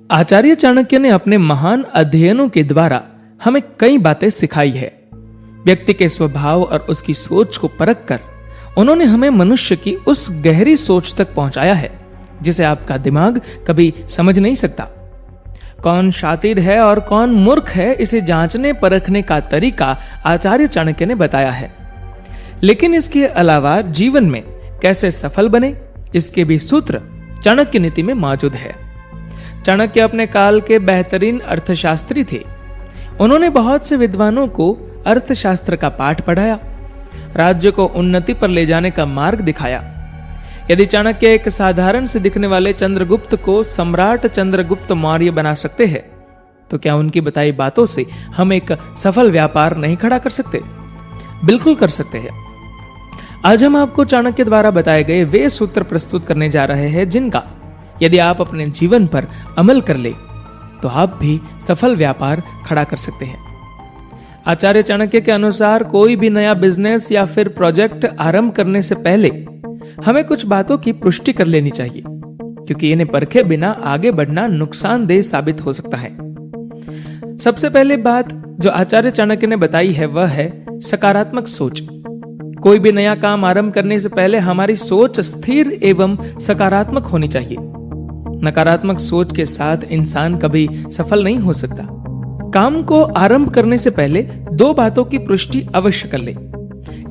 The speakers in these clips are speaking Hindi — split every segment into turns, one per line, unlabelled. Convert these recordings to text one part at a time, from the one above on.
आचार्य चाणक्य ने अपने महान अध्ययनों के द्वारा हमें कई बातें सिखाई है। व्यक्ति के स्वभाव और उसकी सोच को परख कर उन्होंने हमें मनुष्य की उस गहरी सोच तक पहुंचाया है जिसे आपका दिमाग कभी समझ नहीं सकता। कौन शातिर है और कौन मूर्ख है, इसे जांचने परखने का तरीका आचार्य चाणक्य ने बताया है। लेकिन इसके अलावा जीवन में कैसे सफल बने, इसके भी सूत्र चाणक्य नीति में मौजूद है। चाणक्य अपने काल के बेहतरीन अर्थशास्त्री थे। उन्होंने बहुत से विद्वानों को अर्थशास्त्र का पाठ पढ़ाया, राज्य को उन्नति पर ले जाने का मार्ग दिखाया। यदि चाणक्य एक साधारण से दिखने वाले चंद्रगुप्त को सम्राट चंद्रगुप्त मौर्य बना सकते हैं, तो क्या उनकी बताई बातों से हम एक सफल व्यापार नहीं खड़ा कर सकते? बिल्कुल कर सकते हैं। आज हम आपको चाणक्य द्वारा बताए गए वे सूत्र प्रस्तुत करने जा रहे हैं जिनका यदि आप अपने जीवन पर अमल कर ले तो आप भी सफल व्यापार खड़ा कर सकते हैं। आचार्य चाणक्य के अनुसार कोई भी नया बिजनेस या फिर प्रोजेक्ट आरंभ करने से पहले हमें कुछ बातों की पुष्टि कर लेनी चाहिए, क्योंकि इन्हें परखे बिना आगे बढ़ना नुकसानदेह साबित हो सकता है। सबसे पहले बात जो आचार्य चाणक्य ने बताई है वह है सकारात्मक सोच। कोई भी नया काम आरंभ करने से पहले हमारी सोच स्थिर एवं सकारात्मक होनी चाहिए। नकारात्मक सोच के साथ इंसान कभी सफल नहीं हो सकता। काम को आरंभ करने से पहले दो बातों की पुष्टि अवश्य कर ले,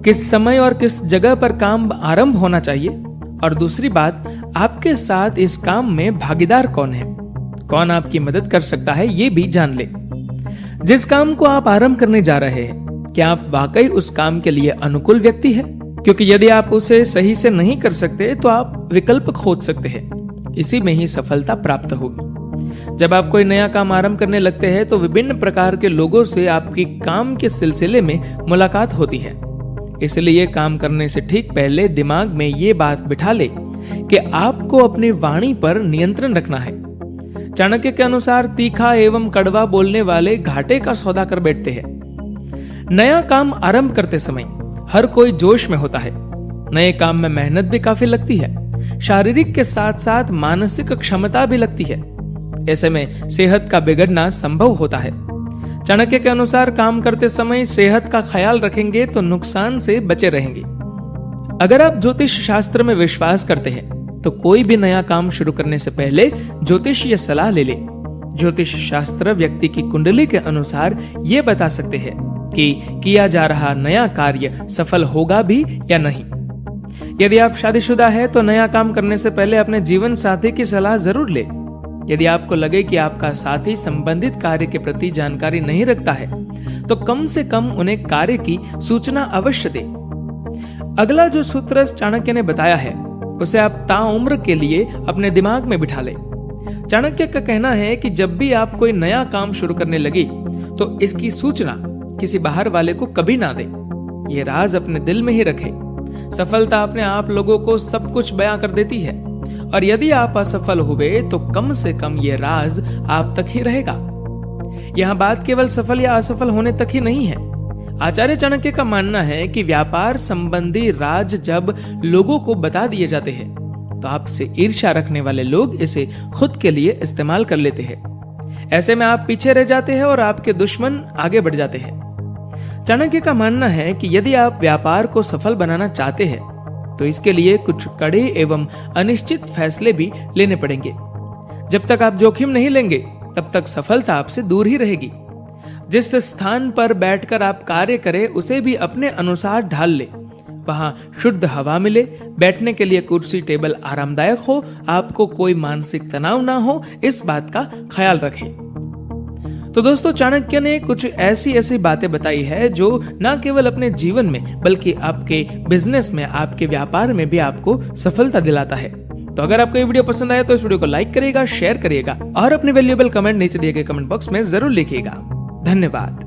किस समय और किस जगह पर काम आरंभ होना चाहिए, और दूसरी बात आपके साथ इस काम में भागीदार कौन है, कौन आपकी मदद कर सकता है, ये भी जान ले। जिस काम को आप आरंभ करने जा रहे हैं, क्या आप वाकई उस काम के लिए अनुकूल व्यक्ति है? क्योंकि यदि आप उसे सही से नहीं कर सकते तो आप विकल्प खोज सकते हैं। इसी में ही सफलता प्राप्त होगी। जब आप कोई नया काम आरंभ करने लगते हैं तो विभिन्न प्रकार के लोगों से आपकी काम के सिलसिले में मुलाकात होती है। इसलिए काम करने से ठीक पहले दिमाग में ये बात बिठा ले कि आपको अपनी वाणी पर नियंत्रण रखना है। चाणक्य के अनुसार तीखा एवं कड़वा बोलने वाले घाटे का सौदा कर बैठते हैं। नया काम आरंभ करते समय हर कोई जोश में होता है। नए काम में मेहनत भी काफी लगती है, शारीरिक के साथ साथ मानसिक क्षमता भी लगती है। ऐसे में सेहत का बिगड़ना संभव होता है। चाणक्य के अनुसार काम करते समय सेहत का ख्याल रखेंगे तो नुकसान से बचे रहेंगे। अगर आप ज्योतिष शास्त्र में विश्वास करते हैं तो कोई भी नया काम शुरू करने से पहले ज्योतिषीय सलाह ले ले। ज्योतिष शास्त्र व्यक्ति की कुंडली के अनुसार यह बता सकते हैं कि किया जा रहा नया कार्य सफल होगा भी या नहीं। यदि आप शादीशुदा है तो नया काम करने से पहले अपने जीवन साथी की सलाह जरूर ले। यदि आपको लगे कि आपका साथी संबंधित कार्य के प्रति जानकारी नहीं रखता है तो कम से कम उन्हें कार्य की सूचना अवश्य दे। अगला जो सूत्र चाणक्य ने बताया है उसे आप ताउम्र के लिए अपने दिमाग में बिठा ले। चाणक्य का कहना है कि जब भी आप कोई नया काम शुरू करने लगे तो इसकी सूचना किसी बाहर वाले को कभी ना दे। ये राज अपने दिल में ही रखे। सफलता अपने आप लोगों को सब कुछ बयां कर देती है, और यदि आप असफल हुए तो कम से कम ये राज आप तक ही रहेगा। यह बात केवल सफल या असफल होने तक ही नहीं है। आचार्य चाणक्य का मानना है कि व्यापार संबंधी राज जब लोगों को बता दिए जाते हैं तो आपसे ईर्ष्या रखने वाले लोग इसे खुद के लिए इस्तेमाल कर लेते हैं। ऐसे में आप पीछे रह जाते हैं और आपके दुश्मन आगे बढ़ जाते हैं। चाणक्य का मानना है कि यदि आप व्यापार को सफल बनाना चाहते हैं तो इसके लिए कुछ कड़े एवं अनिश्चित फैसले भी लेने पड़ेंगे। जब तक आप जोखिम नहीं लेंगे तब तक सफलता आपसे दूर ही रहेगी। जिस स्थान पर बैठकर आप कार्य करें उसे भी अपने अनुसार ढाल ले। वहां शुद्ध हवा मिले, बैठने के लिए कुर्सी टेबल आरामदायक हो, आपको कोई मानसिक तनाव ना हो, इस बात का ख्याल रखें। तो दोस्तों, चाणक्य ने कुछ ऐसी बातें बताई है जो न केवल अपने जीवन में बल्कि आपके बिजनेस में, आपके व्यापार में भी आपको सफलता दिलाता है। तो अगर आपको ये वीडियो पसंद आया तो इस वीडियो को लाइक करिएगा, शेयर करिएगा और अपने वैल्यूएबल कमेंट नीचे दिए गए कमेंट बॉक्स में जरूर लिखिएगा। धन्यवाद।